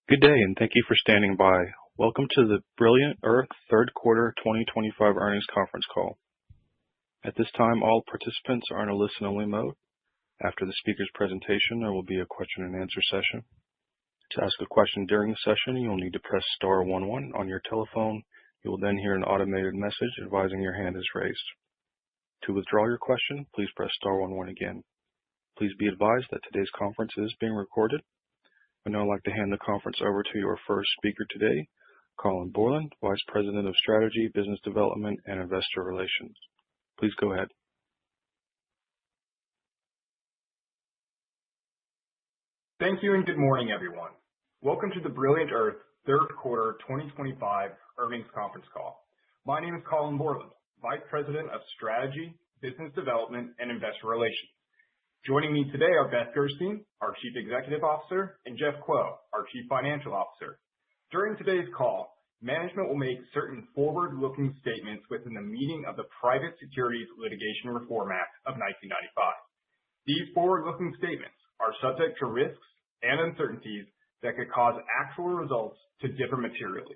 Good day, and thank you for standing by. Welcome to the Brilliant Earth third quarter 2025 earnings conference call. At this time, all participants are in a listen-only mode. After the speaker's presentation, there will be a question-and-answer session. To ask a question during the session, you will need to press star 11 on your telephone. You will then hear an automated message advising your hand is raised. To withdraw your question, please press star 11 again. Please be advised that today's conference is being recorded. I'd now like to hand the conference over to your first speaker today, Colin Borland, Vice President of Strategy, Business Development, and Investor Relations. Please go ahead. Thank you and good morning, everyone. Welcome to the Brilliant Earth third quarter 2025 earnings conference call. My name is Colin Borland, Vice President of Strategy, Business Development, and Investor Relations. Joining me today are Beth Gerstein, our Chief Executive Officer, and Jeff Kuo, our Chief Financial Officer. During today's call, management will make certain forward-looking statements within the meaning of the Private Securities Litigation Reform Act of 1995. These forward-looking statements are subject to risks and uncertainties that could cause actual results to differ materially.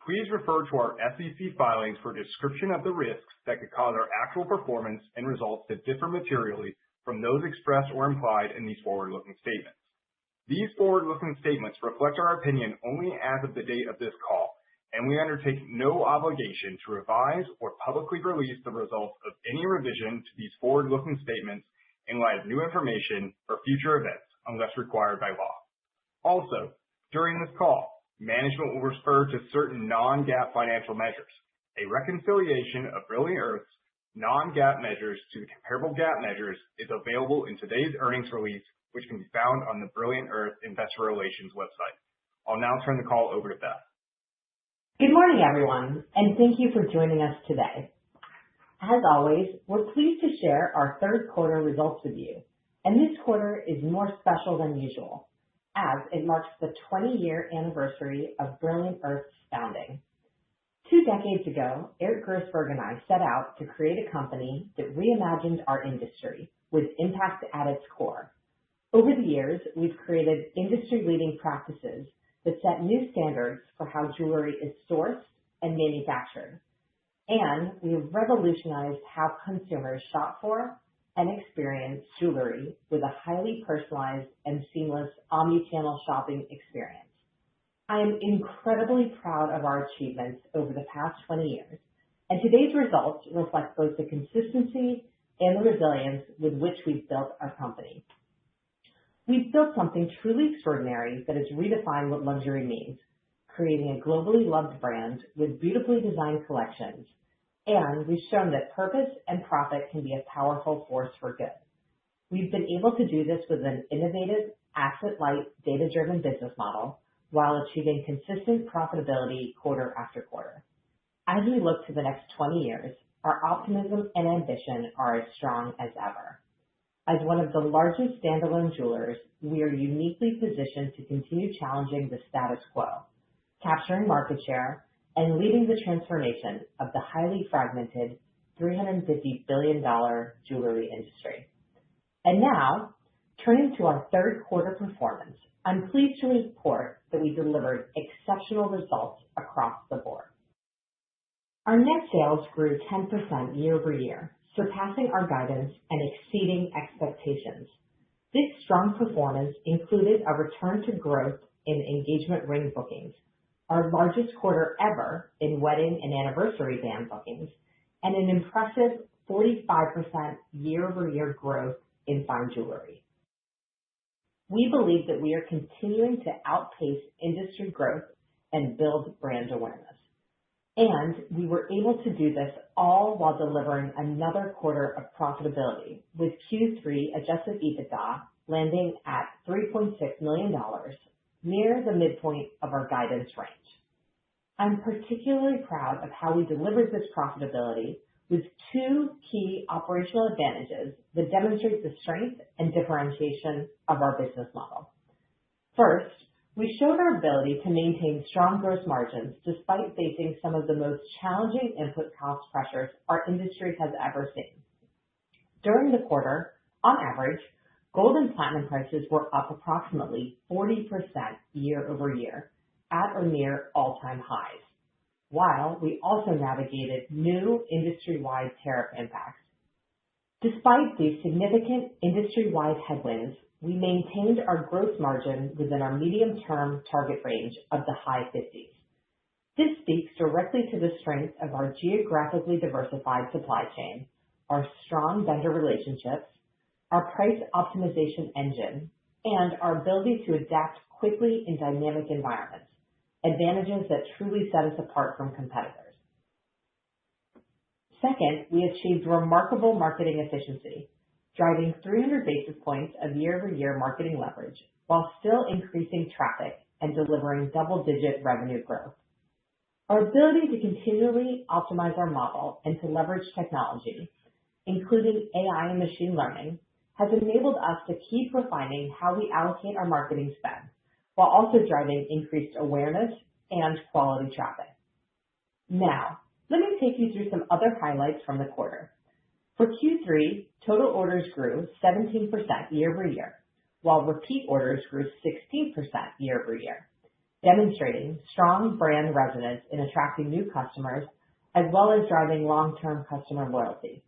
Please refer to our SEC filings for a description of the risks that could cause our actual performance and results to differ materially from those expressed or implied in these forward-looking statements. These forward-looking statements reflect our opinion only as of the date of this call, and we undertake no obligation to revise or publicly release the results of any revision to these forward-looking statements in light of new information or future events unless required by law. Also, during this call, management will refer to certain non-GAAP financial measures. A reconciliation of Brilliant Earth's non-GAAP measures to the comparable GAAP measures is available in today's earnings release, which can be found on the Brilliant Earth Investor Relations website. I'll now turn the call over to Beth. Good morning, everyone, and thank you for joining us today. As always, we're pleased to share our third quarter results with you, and this quarter is more special than usual, as it marks the 20-year anniversary of Brilliant Earth's founding. 2 decades ago, Eric Grossberg and I set out to create a company that reimagined our industry with impact at its core. Over the years, we've created industry-leading practices that set new standards for how jewelry is sourced and manufactured, and we have revolutionized how consumers shop for and experience jewelry with a highly personalized and seamless omnichannel shopping experience. I am incredibly proud of our achievements over the past 20 years, and today's results reflect both the consistency and the resilience with which we've built our company. We've built something truly extraordinary that has redefined what luxury means, creating a globally loved brand with beautifully designed collections, and we've shown that purpose and profit can be a powerful force for good. We've been able to do this with an innovative, asset-light, data-driven business model, while achieving consistent profitability quarter after quarter. As we look to the next 20 years, our optimism and ambition are as strong as ever. As one of the largest standalone jewelers, we are uniquely positioned to continue challenging the status quo, capturing market share, and leading the transformation of the highly fragmented $350 billion jewelry industry. And now, turning to our third quarter performance, I'm pleased to report that we delivered exceptional results across the board. Our net sales grew 10% year over year, surpassing our guidance and exceeding expectations. This strong performance included a return to growth in engagement ring bookings, our largest quarter ever in wedding and anniversary band bookings, and an impressive 45% year-over-year growth in fine jewelry. We believe that we are continuing to outpace industry growth and build brand awareness. And we were able to do this all while delivering another quarter of profitability, with Q3 adjusted EBITDA landing at $3.6 million, near the midpoint of our guidance range. I'm particularly proud of how we delivered this profitability with 2 key operational advantages that demonstrate the strength and differentiation of our business model. First, we showed our ability to maintain strong gross margins despite facing some of the most challenging input cost pressures our industry has ever seen. During the quarter, on average, Gold and platinum prices were up approximately 40% year over year, at or near all-time highs, while we also navigated new industry-wide tariff impacts. Despite these significant industry-wide headwinds, we maintained our gross margin within our medium-term target range of the high 50s. This speaks directly to the strength of our geographically diversified supply chain, our strong vendor relationships, our price optimization engine, and our ability to adapt quickly in dynamic environments, advantages that truly set us apart from competitors. Second, we achieved remarkable marketing efficiency, driving 300 basis points of year-over-year marketing leverage while still increasing traffic and delivering double-digit revenue growth. Our ability to continually optimize our model and to leverage technology, including AI and machine learning, has enabled us to keep refining how we allocate our marketing spend, while also driving increased awareness and quality traffic. Now, let me take you through some other highlights from the quarter. For Q3, total orders grew 17% year over year, while repeat orders grew 16% year over year, demonstrating strong brand resonance in attracting new customers, as well as driving long-term customer loyalty.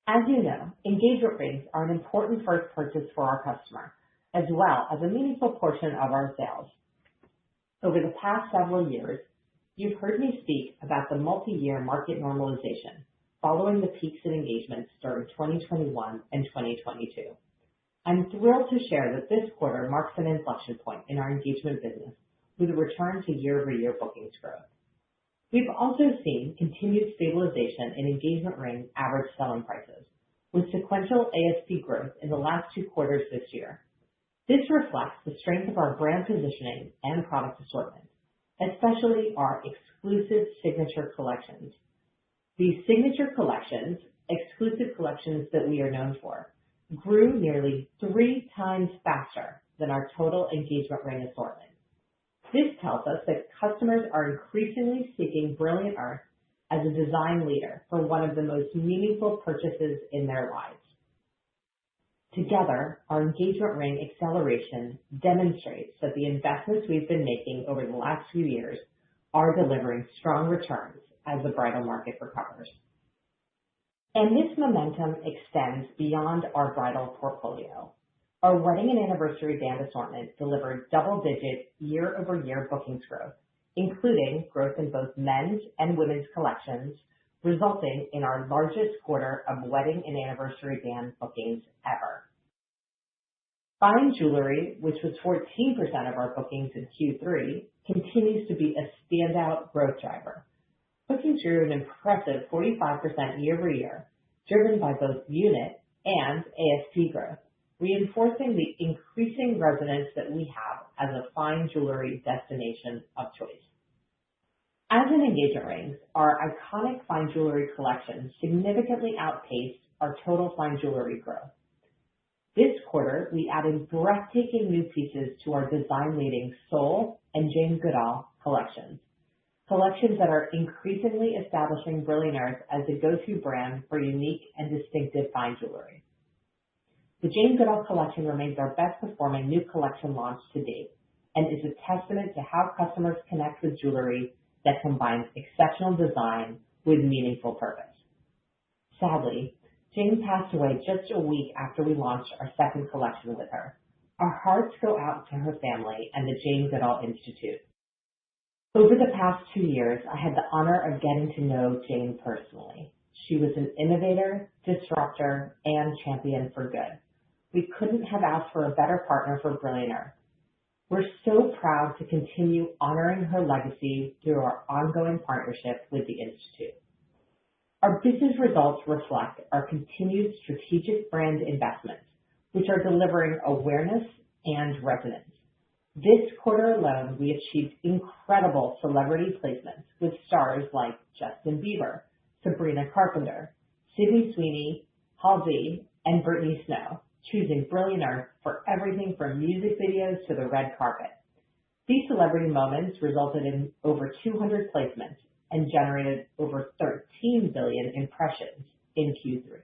As you know, engagement rings are an important first purchase for our customer, as well as a meaningful portion of our sales. Over the past several years, you've heard me speak about the multi-year market normalization following the peaks in engagements during 2021 and 2022. I'm thrilled to share that this quarter marks an inflection point in our engagement business with a return to year-over-year bookings growth. We've also seen continued stabilization in engagement ring average selling prices, with sequential ASP growth in the last 2 quarters this year. This reflects the strength of our brand positioning and product assortment, especially our exclusive signature collections. These signature collections, exclusive collections that we are known for, grew nearly 3 times faster than our total engagement ring assortment. This tells us that customers are increasingly seeking Brilliant Earth as a design leader for one of the most meaningful purchases in their lives. Together, our engagement ring acceleration demonstrates that the investments we've been making over the last few years are delivering strong returns as the bridal market recovers. And this momentum extends beyond our bridal portfolio. Our wedding and anniversary band assortment delivered double-digit year-over-year bookings growth, including growth in both men's and women's collections, resulting in our largest quarter of wedding and anniversary band bookings ever. Fine jewelry, which was 14% of our bookings in Q3, continues to be a standout growth driver. Bookings grew an impressive 45% year over year, driven by both unit and ASP growth, reinforcing the increasing resonance that we have as a fine jewelry destination of choice. As in engagement rings, our iconic fine jewelry collection significantly outpaced our total fine jewelry growth. This quarter, we added breathtaking new pieces to our design-leading Soul and Jane Goodall collections that are increasingly establishing Brilliant Earth as the go-to brand for unique and distinctive fine jewelry. The Jane Goodall collection remains our best-performing new collection launch to date and is a testament to how customers connect with jewelry that combines exceptional design with meaningful purpose. Sadly, Jane passed away just a week after we launched our second collection with her. Our hearts go out to her family and the Jane Goodall Institute. Over the past 2 years, I had the honor of getting to know Jane personally. She was an innovator, disruptor, and champion for good. We couldn't have asked for a better partner for Brilliant Earth. We're so proud to continue honoring her legacy through our ongoing partnership with the Institute. Our business results reflect our continued strategic brand investments, which are delivering awareness and resonance. This quarter alone, we achieved incredible celebrity placements with stars like Justin Bieber, Sabrina Carpenter, Sydney Sweeney, Halsey, and Brittany Snow, choosing Brilliant Earth for everything from music videos to the red carpet. These celebrity moments resulted in over 200 placements and generated over 13 billion impressions in Q3.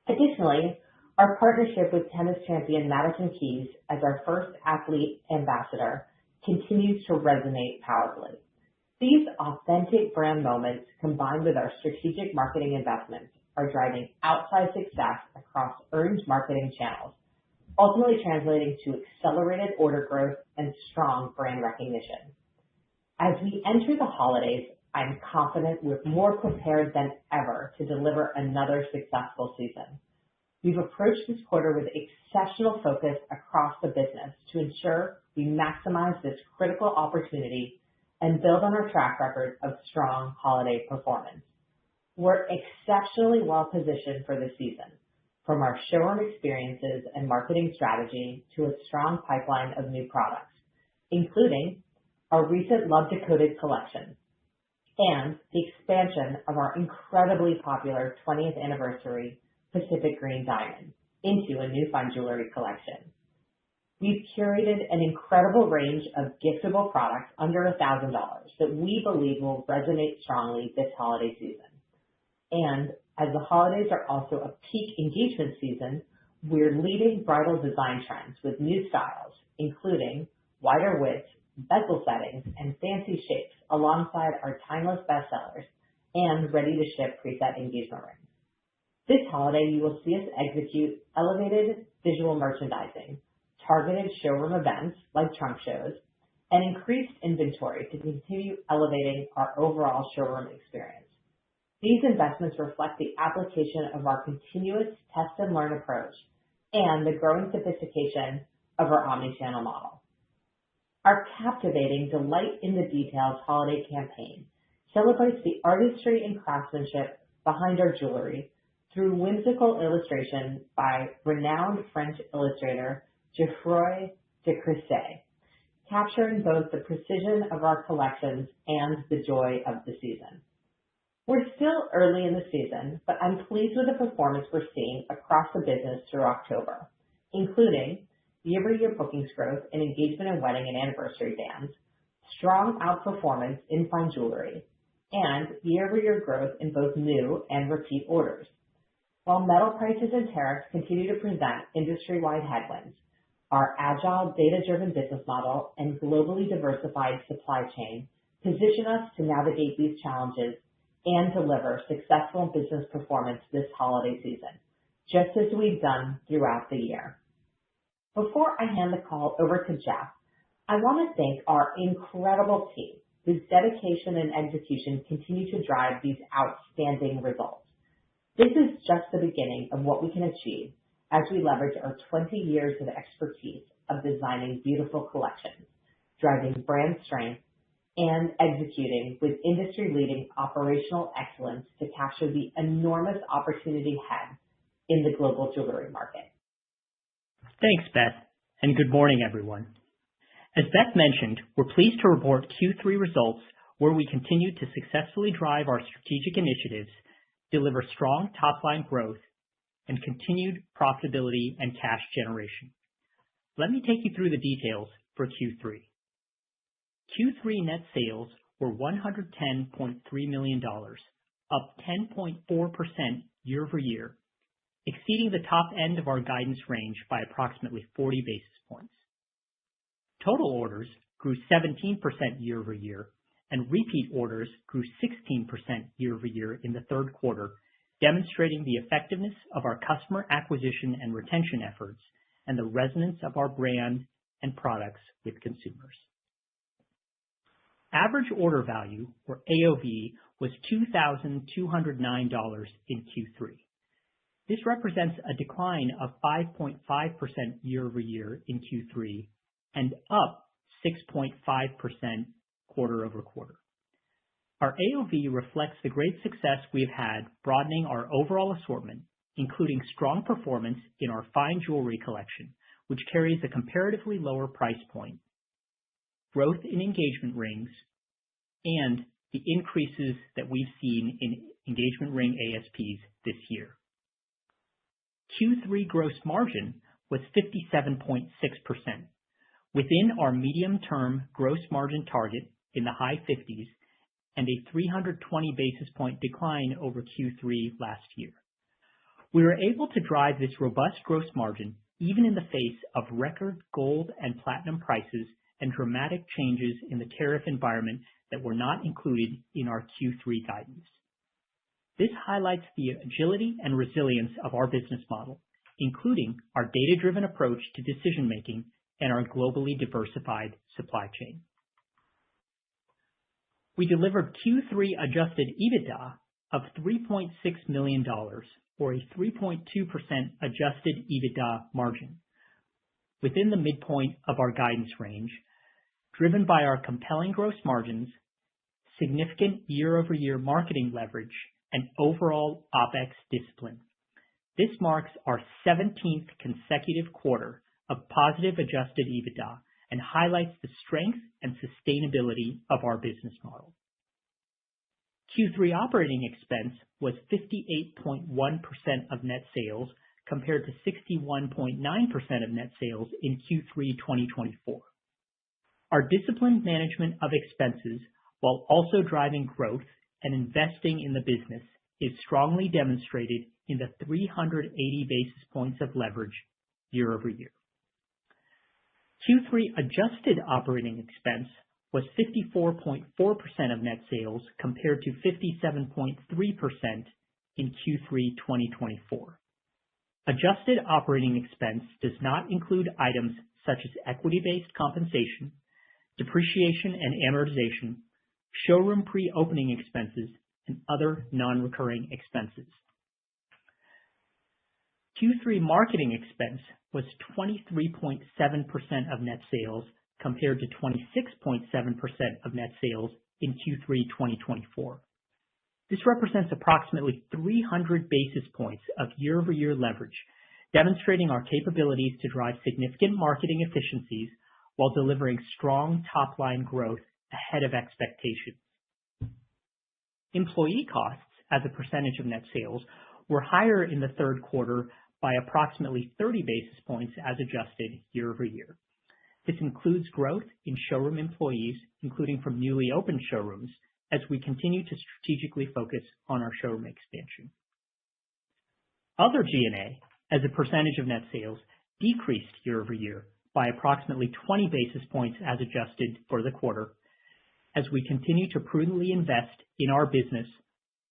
Additionally, Our partnership with tennis champion Madison Keys as our first athlete ambassador continues to resonate powerfully. These authentic brand moments, combined with our strategic marketing investments, are driving outsized success across earned marketing channels, ultimately translating to accelerated order growth and strong brand recognition. As we enter the holidays, I'm confident we're more prepared than ever to deliver another successful season. We've approached this quarter with exceptional focus across the business to ensure we maximize this critical opportunity and build on our track record of strong holiday performance. We're exceptionally well positioned for the season, from our showroom experiences and marketing strategy to a strong pipeline of new products, including our recent Love Decoded collection and the expansion of our incredibly popular 20th anniversary Pacific Green Diamond into a new fine jewelry collection. We've curated an incredible range of giftable products under $1,000 that we believe will resonate strongly this holiday season. And as the holidays are also a peak engagement season, we're leading bridal design trends with new styles, including wider widths, bezel settings, and fancy shapes, alongside our timeless bestsellers and ready-to-ship preset engagement rings. This holiday, you will see us execute elevated visual merchandising, targeted showroom events like trunk shows, and increased inventory to continue elevating our overall showroom experience. These investments reflect the application of our continuous test and learn approach and the growing sophistication of our omnichannel model. Our captivating Delight in the Details holiday campaign celebrates the artistry and craftsmanship behind our jewelry through whimsical illustration by renowned French illustrator Geoffroy de Crousset, capturing both the precision of our collections and the joy of the season. We're still early in the season, but I'm pleased with the performance we're seeing across the business through October, including year-over-year bookings growth in engagement and wedding and anniversary bands, strong outperformance in fine jewelry, and year-over-year growth in both new and repeat orders. While metal prices and tariffs continue to present industry-wide headwinds, our agile, data-driven business model and globally diversified supply chain position us to navigate these challenges and deliver successful business performance this holiday season, just as we've done throughout the year. Before I hand the call over to Jeff, I want to thank our incredible team, whose dedication and execution continue to drive these outstanding results. This is just the beginning of what we can achieve as we leverage our 20 years of expertise of designing beautiful collections, driving brand strength, and executing with industry-leading operational excellence to capture the enormous opportunity ahead in the global jewelry market. Thanks, Beth, and good morning, everyone. As Beth mentioned, we're pleased to report Q3 results where we continue to successfully drive our strategic initiatives, deliver strong top-line growth, and continued profitability and cash generation. Let me take you through the details for Q3. Q3 net sales were $110.3 million, up 10.4% year over year, exceeding the top end of our guidance range by approximately 40 basis points. Total orders grew 17% year over year, and repeat orders grew 16% year over year in the third quarter, demonstrating the effectiveness of our customer acquisition and retention efforts and the resonance of our brand and products with consumers. Average order value, or AOV, was $2,209 in Q3. This represents a decline of 5.5% year over year in Q3 and up 6.5% quarter over quarter. Our AOV reflects the great success we have had broadening our overall assortment, including strong performance in our fine jewelry collection, which carries a comparatively lower price point, growth in engagement rings, and the increases that we've seen in engagement ring ASPs this year. Q3 gross margin was 57.6%, within our medium-term gross margin target in the high 50s and a 320 basis point decline over Q3 last year. We were able to drive this robust gross margin even in the face of record gold and platinum prices and dramatic changes in the tariff environment that were not included in our Q3 guidance. This highlights the agility and resilience of our business model, including our data-driven approach to decision-making and our globally diversified supply chain. We delivered Q3 adjusted EBITDA of $3.6 million, or a 3.2% adjusted EBITDA margin, within the midpoint of our guidance range, driven by our compelling gross margins, significant year-over-year marketing leverage, and overall OpEx discipline. This marks our 17th consecutive quarter of positive adjusted EBITDA and highlights the strength and sustainability of our business model. Q3 operating expense was 58.1% of net sales compared to 61.9% of net sales in Q3 2024. Our disciplined management of expenses, while also driving growth and investing in the business, is strongly demonstrated in the 380 basis points of leverage year over year. Q3 adjusted operating expense was 54.4% of net sales compared to 57.3% in Q3 2024. Adjusted operating expense does not include items such as equity-based compensation, depreciation and amortization, showroom pre-opening expenses, and other non-recurring expenses. Q3 marketing expense was 23.7% of net sales compared to 26.7% of net sales in Q3 2024. This represents approximately 300 basis points of year-over-year leverage, demonstrating our capabilities to drive significant marketing efficiencies while delivering strong top-line growth ahead of expectations. Employee costs as a percentage of net sales were higher in the third quarter by approximately 30 basis points as adjusted year over year. This includes growth in showroom employees, including from newly opened showrooms, as we continue to strategically focus on our showroom expansion. Other G&A as a percentage of net sales decreased year over year by approximately 20 basis points as adjusted for the quarter, as we continue to prudently invest in our business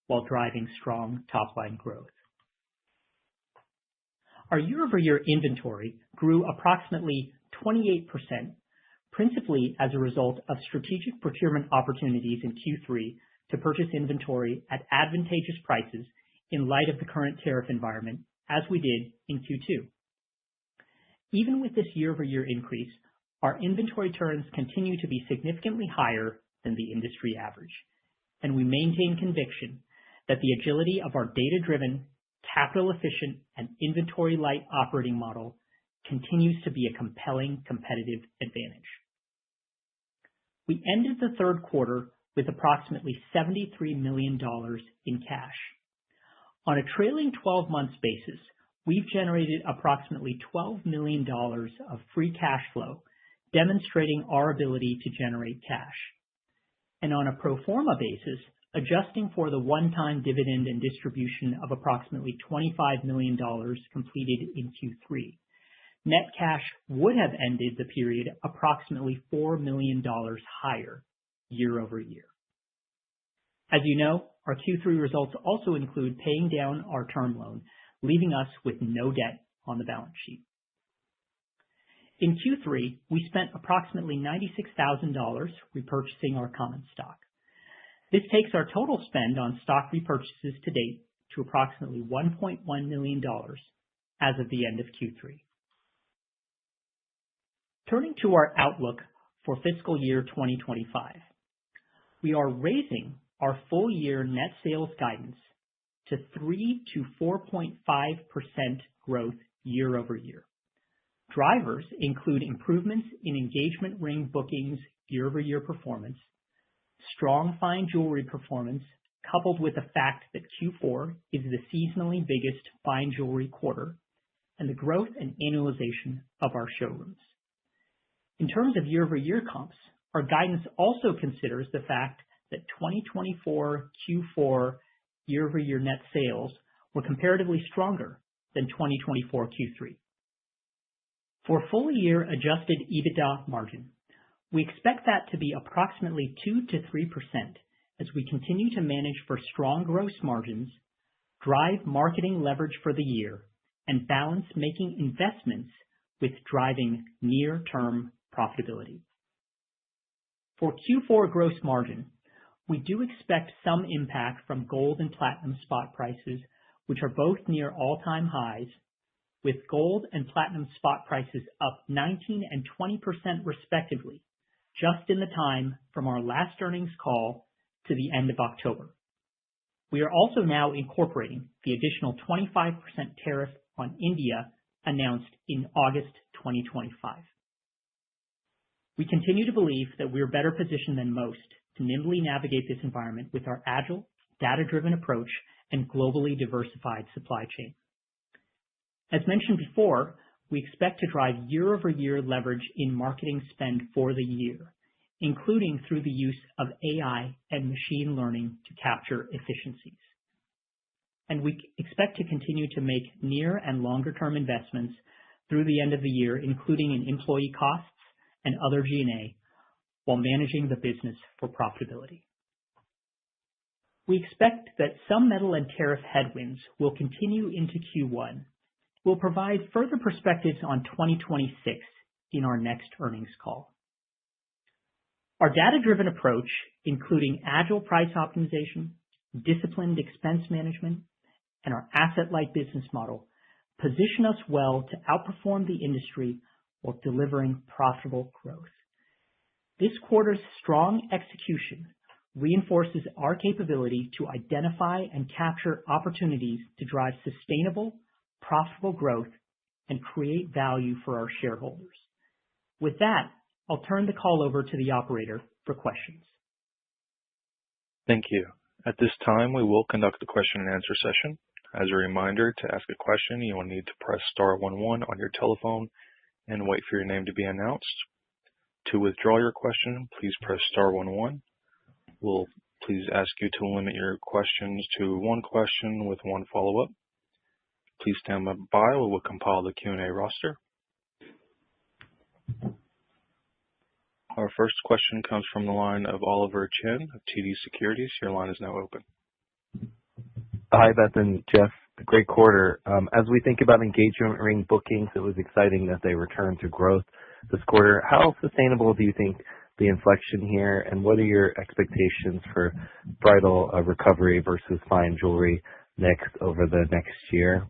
while driving strong top-line growth. Our year-over-year inventory grew approximately 28%, principally as a result of strategic procurement opportunities in Q3 to purchase inventory at advantageous prices in light of the current tariff environment, as we did in Q2. Even with this year-over-year increase, our inventory turns continue to be significantly higher than the industry average, and we maintain conviction that the agility of our data-driven, capital-efficient, and inventory-light operating model continues to be a compelling competitive advantage. We ended the third quarter with approximately $73 million in cash. On a trailing 12 months basis, we've generated approximately $12 million of free cash flow, demonstrating our ability to generate cash. And on a pro forma basis, adjusting for the one-time dividend and distribution of approximately $25 million completed in Q3, net cash would have ended the period approximately $4 million higher year over year. As you know, our Q3 results also include paying down our term loan, leaving us with no debt on the balance sheet. In Q3, we spent approximately $96,000 repurchasing our common stock. This takes our total spend on stock repurchases to date to approximately $1.1 million as of the end of Q3. Turning to our outlook for fiscal year 2025, we are raising our full year net sales guidance to 3 to 4.5% growth year over year. Drivers include improvements in engagement ring bookings year over year performance, strong fine jewelry performance, coupled with the fact that Q4 is the seasonally biggest fine jewelry quarter, and the growth and annualization of our showrooms. In terms of year-over-year comps, our guidance also considers the fact that 2024 Q4 year-over-year net sales were comparatively stronger than 2024 Q3. For full-year adjusted EBITDA margin, we expect that to be approximately 2 to 3% as we continue to manage for strong gross margins, drive marketing leverage for the year, and balance making investments with driving near-term profitability. For Q4 gross margin, we do expect some impact from gold and platinum spot prices, which are both near all-time highs, with gold and platinum spot prices up 19 and 20% respectively, just in the time from our last earnings call to the end of October. We are also now incorporating the additional 25% tariff on India announced in August 2025. We continue to believe that we are better positioned than most to nimbly navigate this environment with our agile, data-driven approach and globally diversified supply chain. As mentioned before, we expect to drive year-over-year leverage in marketing spend for the year, including through the use of AI and machine learning to capture efficiencies. And we expect to continue to make near and longer-term investments through the end of the year, including in employee costs and other G&A, while managing the business for profitability. We expect that some metal and tariff headwinds will continue into Q1. We'll provide further perspectives on 2026 in our next earnings call. Our data-driven approach, including agile price optimization, disciplined expense management, and our asset-light business model, position us well to outperform the industry while delivering profitable growth. This quarter's strong execution reinforces our capability to identify and capture opportunities to drive sustainable, profitable growth and create value for our shareholders. With that, I'll turn the call over to the operator for questions. Thank you. At this time, we will conduct the question and answer session. As a reminder, to ask a question, you will need to press star 11 on your telephone and wait for your name to be announced. To withdraw your question, please press star 11. We'll please ask you to limit your questions to one question with one follow-up. Please stand by while we'll compile the Q&A roster. Our first question comes from the line of Oliver Chen of TD Securities. Your line is now open. Hi, Beth and Jeff. Great quarter. As we think about engagement ring bookings, it was exciting that they returned to growth this quarter. How sustainable do you think the inflection here, and what are your expectations for bridal recovery versus fine jewelry next over the next year?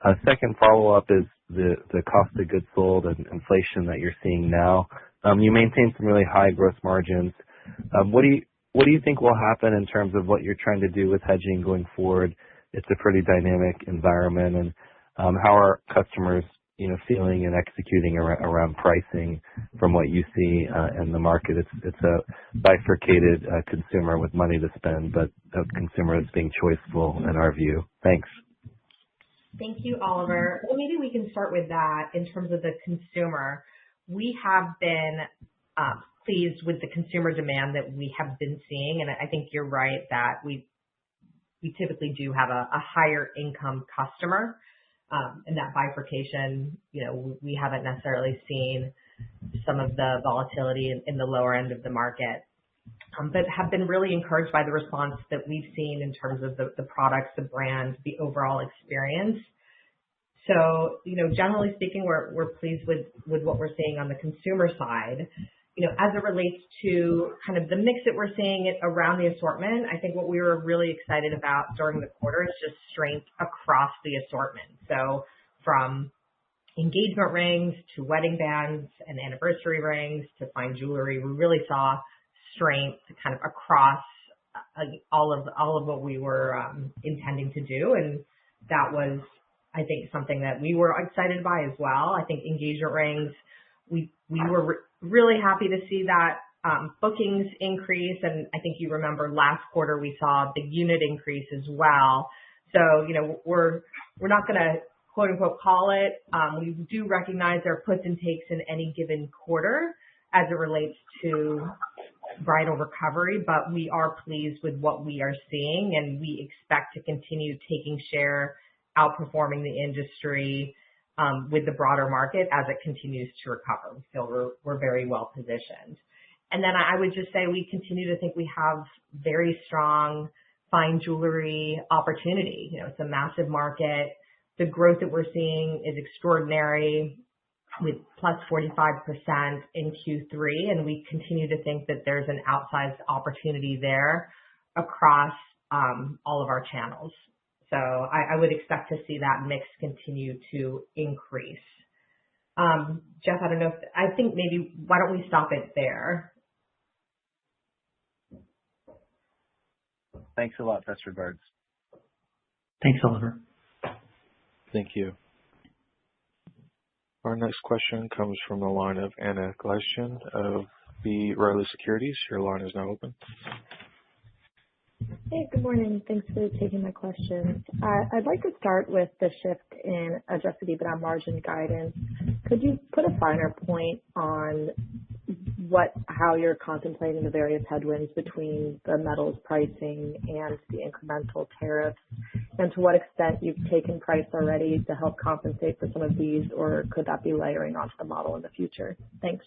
A second follow-up is the cost of goods sold and inflation that you're seeing now. You maintain some really high gross margins. What do you think will happen in terms of what you're trying to do with hedging going forward? It's a pretty dynamic environment, and how are customers, feeling and executing around pricing from what you see in the market? It's a bifurcated consumer with money to spend, but a consumer that's being choiceful in our view. Thanks. Thank you, Oliver. Well, maybe we can start with that in terms of the consumer. We have been pleased with the consumer demand that we have been seeing, and I think you're right that we typically do have a higher income customer, and that bifurcation, we haven't necessarily seen some of the volatility in the lower end of the market, but have been really encouraged by the response that we've seen in terms of the products, the brand, the overall experience. So, generally speaking, we're pleased with what we're seeing on the consumer side. As it relates to kind of the mix that we're seeing around the assortment, I think what we were really excited about during the quarter is just strength across the assortment. So from engagement rings to wedding bands and anniversary rings to fine jewelry, we really saw strength kind of across all of what we were intending to do. And that was, I think, something that we were excited by as well. I think engagement rings, we were really happy to see that bookings increase. And I think you remember last quarter we saw the unit increase as well. So, we're not going to quote unquote call it. We do recognize there are puts and takes in any given quarter as it relates to bridal recovery, but we are pleased with what we are seeing, and we expect to continue taking share, outperforming the industry with the broader market as it continues to recover. We feel we're very well positioned. And then I would just say we continue to think we have very strong fine jewelry opportunity. It's a massive market. The growth that we're seeing is extraordinary, with plus 45% in Q3, and we continue to think that there's an outsized opportunity there across all of our channels. So I would expect to see that mix continue to increase. Jeff, I don't know I think maybe why don't we stop it there? Thanks a lot. Best regards. Thanks, Oliver. Thank you. Our next question comes from the line of Anna Glaessgen of BRLT Securities. Your line is now open. Hey, good morning. Thanks for taking my question. I'd like to start with the shift in adjusted EBITDA margin guidance. Could you put a finer point on how you're contemplating the various headwinds between the metals pricing and the incremental tariffs, and to what extent you've taken price already to help compensate for some of these, or could that be layering onto the model in the future? Thanks.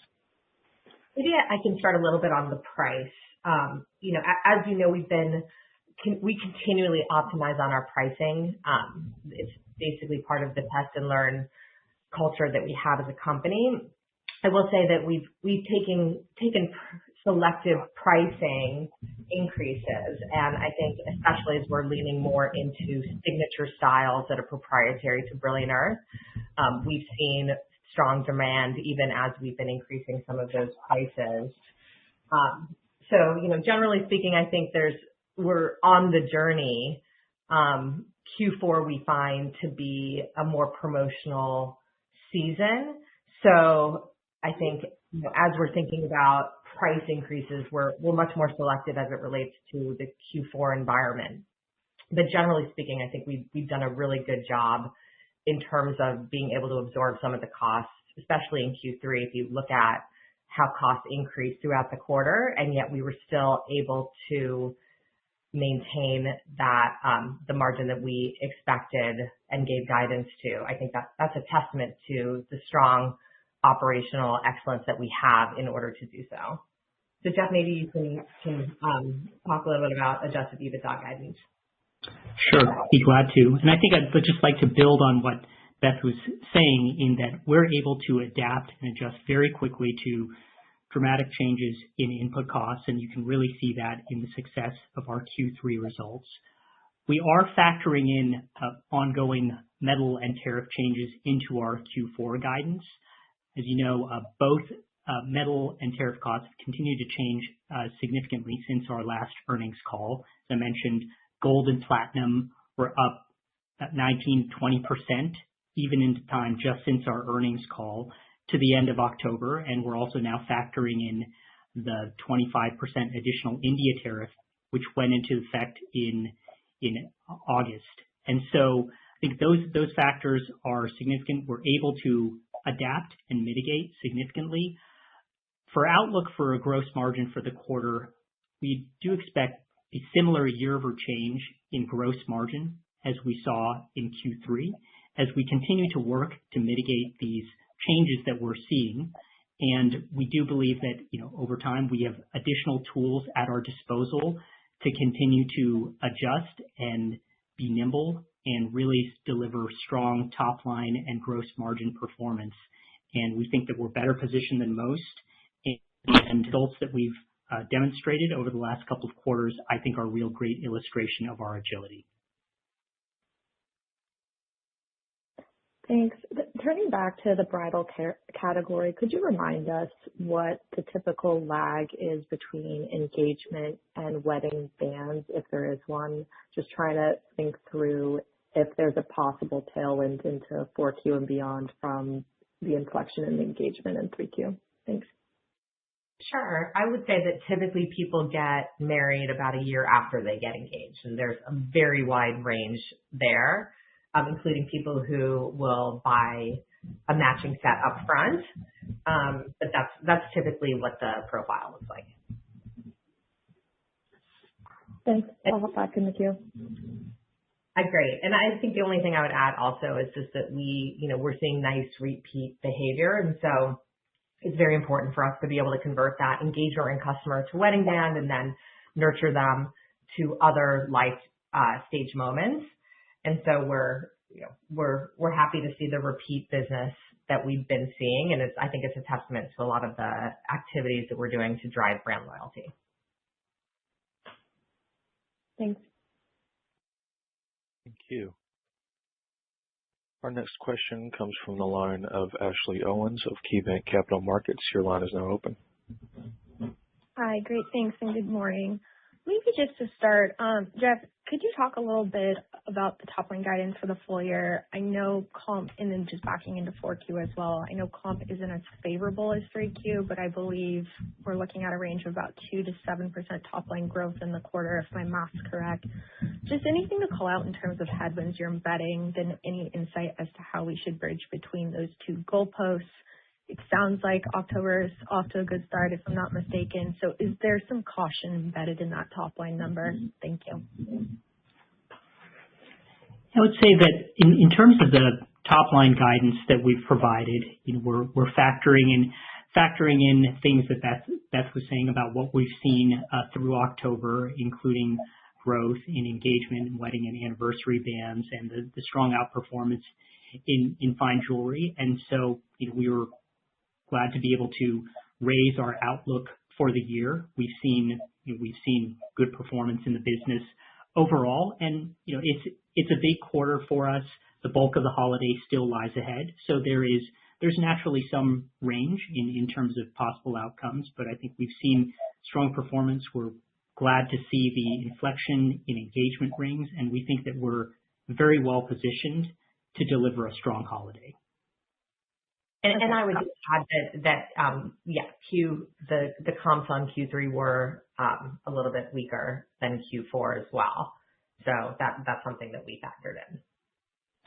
Maybe I can start a little bit on the price. As you know, we continually optimize on our pricing. It's basically part of the test and learn culture that we have as a company. I will say that we've taken selective pricing increases, and I think especially as we're leaning more into signature styles that are proprietary to Brilliant Earth, we've seen strong demand even as we've been increasing some of those prices. So generally speaking, I think we're on the journey. Q4 we find to be a more promotional season, so I think as we're thinking about price increases, we're much more selective as it relates to the Q4 environment. But generally speaking, I think we've done a really good job in terms of being able to absorb some of the costs, especially in Q3. If you look at how costs increased throughout the quarter, and yet we were still able to maintain that the margin that we expected and gave guidance to. I think that's a testament to the strong operational excellence that we have in order to do so. So Jeff, maybe you can talk a little bit about adjusted EBITDA guidance. Sure, be glad to. And I think I'd just like to build on what Beth was saying, in that we're able to adapt and adjust very quickly to dramatic changes in input costs, and you can really see that in the success of our Q3 results. We are factoring in ongoing metal and tariff changes into our Q4 guidance. As you know, both metal and tariff costs continue to change significantly since our last earnings call. As I mentioned, gold and platinum were up at 19-20%, even in time just since our earnings call to the end of October. And we're also now factoring in the 25% additional India tariff, which went into effect in August. And so I think those factors are significant. We're able to adapt and mitigate significantly. For outlook for a gross margin for the quarter, we do expect a similar year-over change in gross margin as we saw in Q3, as we continue to work to mitigate these changes that we're seeing. And we do believe that, over time, we have additional tools at our disposal to continue to adjust and be nimble and really deliver strong top line and gross margin performance. And we think that we're better positioned than most. And results that we've demonstrated over the last couple of quarters, I think, are a real great illustration of our agility. Thanks. Turning back to the bridal category, could you remind us what the typical lag is between engagement and wedding bands, if there is one? Just trying to think through if there's a possible tailwind into 4Q and beyond from the inflection in the engagement in 3Q. Thanks. Sure. I would say that typically people get married about a year after they get engaged, and there's a very wide range there, including people who will buy a matching set up front. But that's typically what the profile looks like. Thanks. I'll hop back in the queue. Great. And I think the only thing I would add also is just that we're seeing nice repeat behavior. And so it's very important for us to be able to convert that engagement ring customer to wedding band and then nurture them to other life stage moments. And so we're happy to see the repeat business that we've been seeing. And I think it's a testament to a lot of the activities that we're doing to drive brand loyalty. Thanks. Thank you. Our next question comes from the line of Ashley Owens of KeyBanc Capital Markets. Your line is now open. Hi, great, thanks, and good morning. Maybe just to start, Jeff, could you talk a little bit about the top line guidance for the full year? I know comp, and then just backing into 4Q as well. I know comp isn't as favorable as 3Q, but I believe we're looking at a range of about 2 to 7% top line growth in the quarter, if my math's correct. Just anything to call out in terms of headwinds you're embedding, then any insight as to how we should bridge between those two goalposts. It sounds like October is off to a good start, if I'm not mistaken. So is there some caution embedded in that top line number? Thank you. I would say that in terms of the top line guidance that we've provided, we're factoring in things that Beth was saying about what we've seen through October, including growth in engagement and wedding and anniversary bands and the strong outperformance in fine jewelry. And so we were glad to be able to raise our outlook for the year. We've seen good performance in the business overall, and it's a big quarter for us. The bulk of the holiday still lies ahead, so there's naturally some range in terms of possible outcomes. But I think we've seen strong performance. We're glad to see the inflection in engagement rings, and we think that we're very well positioned to deliver a strong holiday. And I would just add that the comps on Q3 were a little bit weaker than Q4 as well. So that's something that we factored in.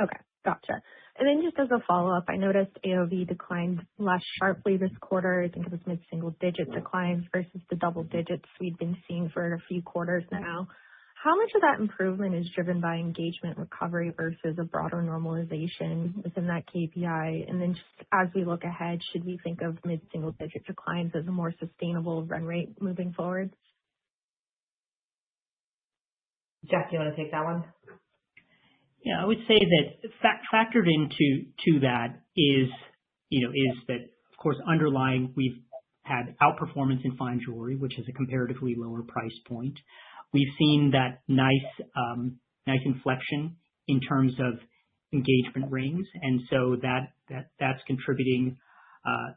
Okay, gotcha. And then just as a follow-up, I noticed AOV declined less sharply this quarter. I think it was mid-single digit declines versus the double digits we've been seeing for a few quarters now. How much of that improvement is driven by engagement recovery versus a broader normalization within that KPI? And then just as we look ahead, should we think of mid-single digit declines as a more sustainable run rate moving forward? Jeff, do you want to take that one? Yeah, I would say that factored into that is that, of course, underlying we've had outperformance in fine jewelry, which is a comparatively lower price point. We've seen that nice inflection in terms of engagement rings, and so that's contributing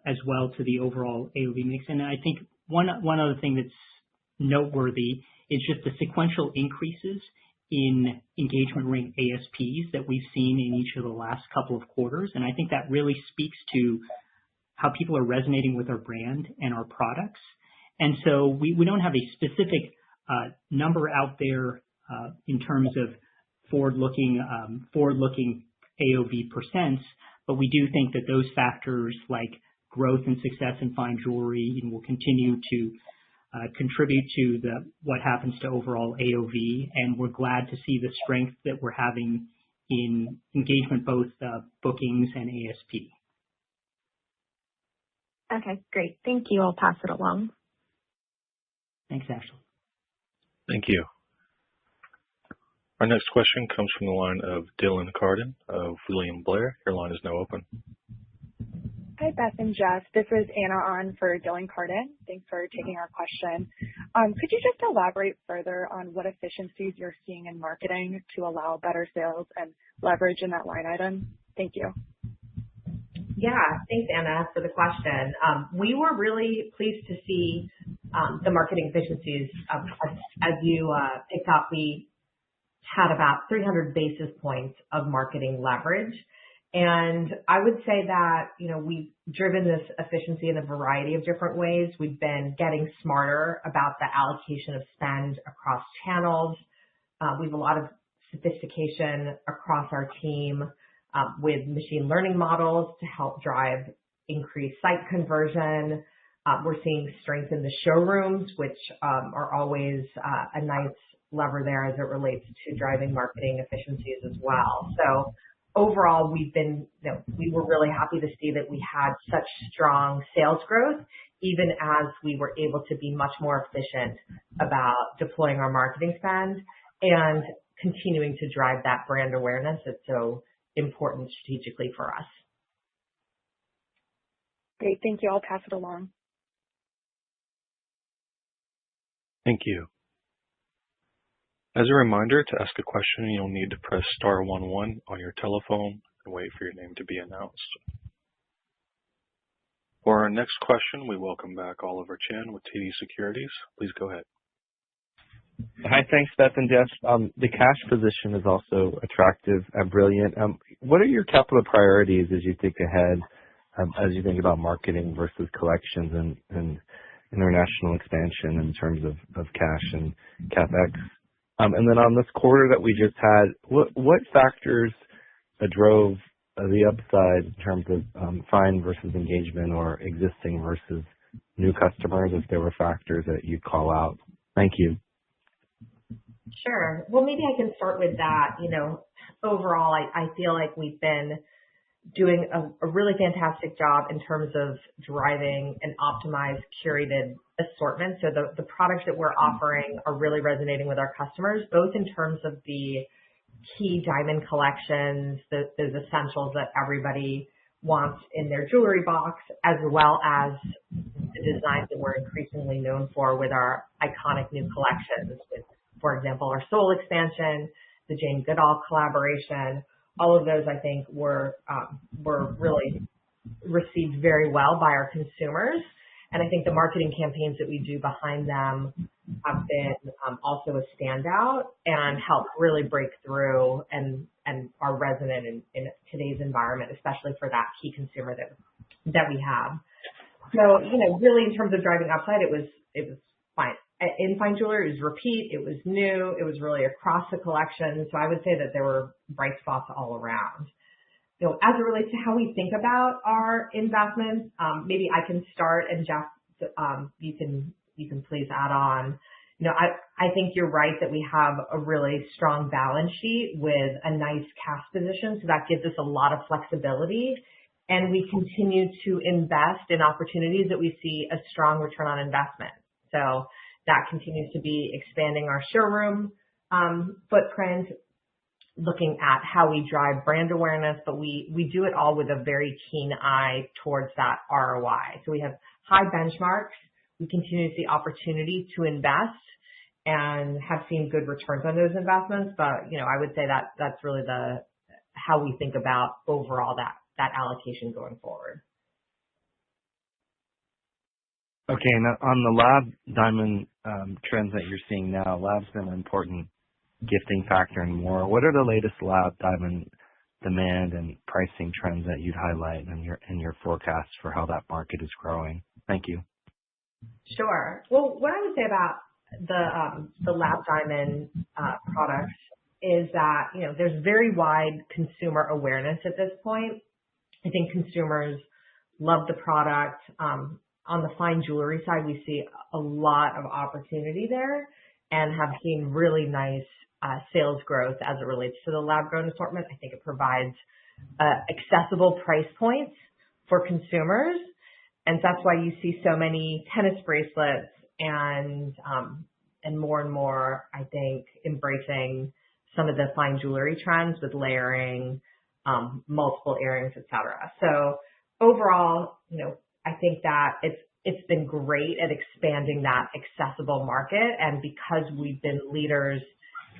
as well to the overall AOV mix. And I think one other thing that's noteworthy is just the sequential increases in engagement ring ASPs that we've seen in each of the last couple of quarters, and I think that really speaks to how people are resonating with our brand and our products. And so we don't have a specific number out there in terms of forward-looking AOV percents, but we do think that those factors like growth and success in fine jewelry will continue to contribute to what happens to overall AOV, and we're glad to see the strength that we're having in engagement, both bookings and ASP. Okay, great. Thank you. I'll pass it along. Thanks, Ashley. Thank you. Our next question comes from the line of Dylan Carden of William Blair. Your line is now open. Hi, Beth and Jeff. This is Anna on for Dylan Carden. Thanks for taking our question. Could you just elaborate further on what efficiencies you're seeing in marketing to allow better sales and leverage in that line item? Thank you. Yeah, thanks, Anna, for the question. We were really pleased to see the marketing efficiencies. As you picked up, we had about 300 basis points of marketing leverage. And I would say that, we've driven this efficiency in a variety of different ways. We've been getting smarter about the allocation of spend across channels. We have a lot of sophistication across our team with machine learning models to help drive increased site conversion. We're seeing strength in the showrooms, which are always a nice lever there as it relates to driving marketing efficiencies as well. So overall, we were really happy to see that we had such strong sales growth, even as we were able to be much more efficient about deploying our marketing spend and continuing to drive that brand awareness that's so important strategically for us. Great. Thank you. I'll pass it along. Thank you. As a reminder, to ask a question, you'll need to press star 11 on your telephone and wait for your name to be announced. For our next question, we welcome back Oliver Chan with TD Securities. Please go ahead. Hi, thanks, Beth and Jeff. The cash position is also attractive and brilliant. What are your capital priorities as you think ahead, as you think about marketing versus collections and international expansion in terms of cash and CapEx? And then on this quarter that we just had, what factors drove the upside in terms of find versus engagement or existing versus new customers, if there were factors that you'd call out? Thank you. Sure. Well, maybe I can start with that. Overall, I feel like we've been doing a really fantastic job in terms of driving an optimized, curated assortment. So the products that we're offering are really resonating with our customers, both in terms of the key diamond collections, those essentials that everybody wants in their jewelry box, as well as the designs that we're increasingly known for with our iconic new collections, with, for example, our Soul expansion, the Jane Goodall collaboration. All of those, I think, were really received very well by our consumers. And I think the marketing campaigns that we do behind them have been also a standout and help really break through and are resonant in today's environment, especially for that key consumer that we have. So, really in terms of driving upside, it was fine. In fine jewelry, it was repeat, it was new, it was really across the collection. So I would say that there were bright spots all around. As it relates to how we think about our investments, maybe I can start, and Jeff, you can please add on. I think you're right that we have a really strong balance sheet with a nice cash position, so that gives us a lot of flexibility, and we continue to invest in opportunities that we see a strong return on investment. So that continues to be expanding our showroom footprint, looking at how we drive brand awareness, but we do it all with a very keen eye towards that ROI. So we have high benchmarks. We continue to see opportunity to invest and have seen good returns on those investments. But, I would say that that's really how we think about overall that allocation going forward. Okay, and on the lab diamond trends that you're seeing now, lab's been an important gifting factor and more. What are the latest lab diamond demand and pricing trends that you'd highlight in your forecast for how that market is growing? Thank you. Sure. Well, what I would say about the lab diamond products is that, there's very wide consumer awareness at this point. I think consumers love the product. On the fine jewelry side, we see a lot of opportunity there and have seen really nice sales growth as it relates to the lab-grown assortment. I think it provides accessible price points for consumers, and that's why you see so many tennis bracelets and more, I think, embracing some of the fine jewelry trends with layering, multiple earrings, etc. So overall, I think that it's been great at expanding that accessible market, and because we've been leaders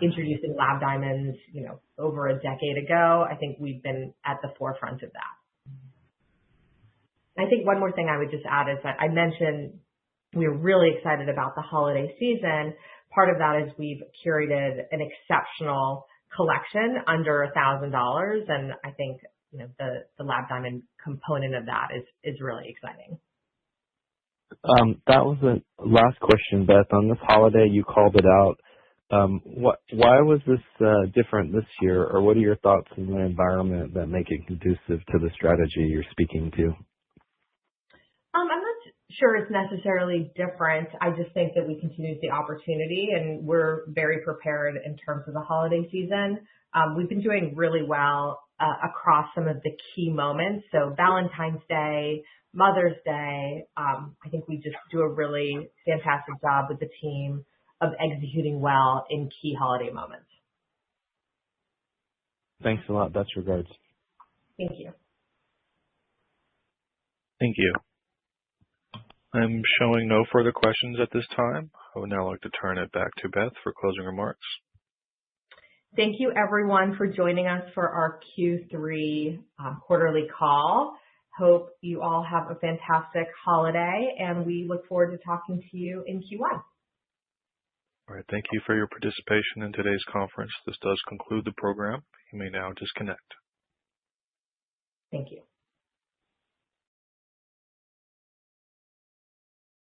introducing lab diamonds, over a decade ago, I think we've been at the forefront of that. I think one more thing I would just add is that I mentioned we're really excited about the holiday season. Part of that is we've curated an exceptional collection under $1,000, and I think the lab diamond component of that is really exciting. That was the last question, Beth. On this holiday, you called it out. Why was this different this year, or what are your thoughts on the environment that make it conducive to the strategy you're speaking to? sure it's necessarily different. I just think that we continue to see opportunity, and we're very prepared in terms of the holiday season. We've been doing really well across some of the key moments. So Valentine's Day, Mother's Day, I think we just do a really fantastic job with the team of executing well in key holiday moments. Thanks a lot. Best regards. Thank you. Thank you. I'm showing no further questions at this time. I would now like to turn it back to Beth for closing remarks. Thank you, everyone, for joining us for our Q3 quarterly call. Hope you all have a fantastic holiday, and we look forward to talking to you in Q1. All right. Thank you for your participation in today's conference. This does conclude the program. You may now disconnect. Thank you.